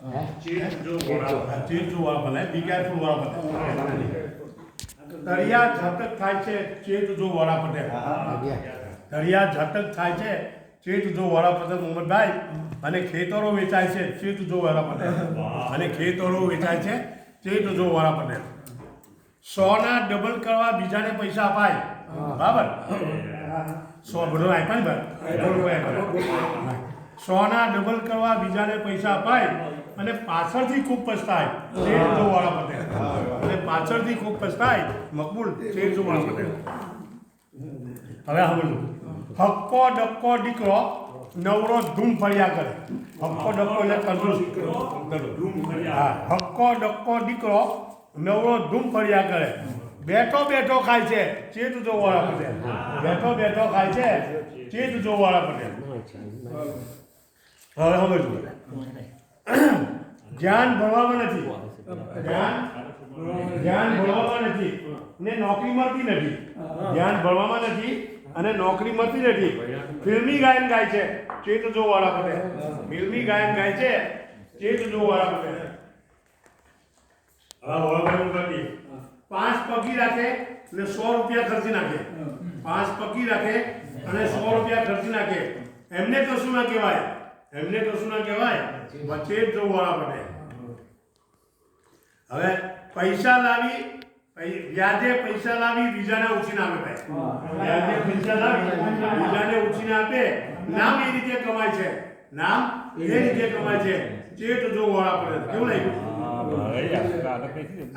ચેત જો વાળા ભલે બી કેરફુલ વાળા પટેલ તળિયા ઝાટક થાય છે ચેત જો વાળા પટેલ તળિયા ઝાટક થાય છે ચેત જો વાળા પટેલ મોહમ્મદભાઈ અને ખેતરો વેચાય છે ચેત જો વાળા પટેલ અને ખેતરો વેચાય છે ચેત જો વાળા પટેલ 100 ના ડબલ કરવા બીજાને પૈસા અપાય બરાબર 100 બધો આપ્યા ને ભાઈ 100 ના ડબલ કરવા બીજાને પૈસા અપાય અને પાછળથી ખૂબ પછતાય ચેત જો વાળા પટેલ અને પાછળથી ખૂબ પછતાય મકબૂલ ચેત જો વાળા પટેલ હવે સમજો હક્કો ડક્કો દીકરો નવરો ધૂમ ફર્યા કરે હક્કો ડક્કો એટલે તંદુરસ્ત હા હક્કો ડક્કો દીકરો નવરો ધૂમ ફર્યા કરે બેઠો બેઠો ખાય છે ચેત જો વાળા પટેલ બેઠો બેઠો ખાય છે ચેત જો વાળા પટેલ હવે સમજવું ધ્યાન ભણવામાં નથી ધ્યાન ભણવામાં નથી ને નોકરી મળતી નથી ધ્યાન ભણવામાં નથી અને નોકરી મળતી નથી ફિલ્મી ગાયન ગાય છે ચેત જો વાળા પટેલ ફિલ્મી ગાયન ગાય છે ચેત જો વાળા પટેલ હા ઓળખવાનું નથી 5 પગી રાખે ને 100 રૂપિયા ખર્ચી નાખે 5 પગી રાખે અને 100 રૂપિયા ખર્ચી નાખે એમને કશું ના કહેવાય ચેત જો વાળા પટેલ હવે પૈસા લાવી વ્યાજે પૈસા લાવી બીજાને ઉછીને આપે ભાઈ વ્યાજે પૈસા લાવી બીજાને ઉછીને આપે નામ એ રીતે કમાય છે ચેત જો વાળા પટેલ કેવું લાગ્યું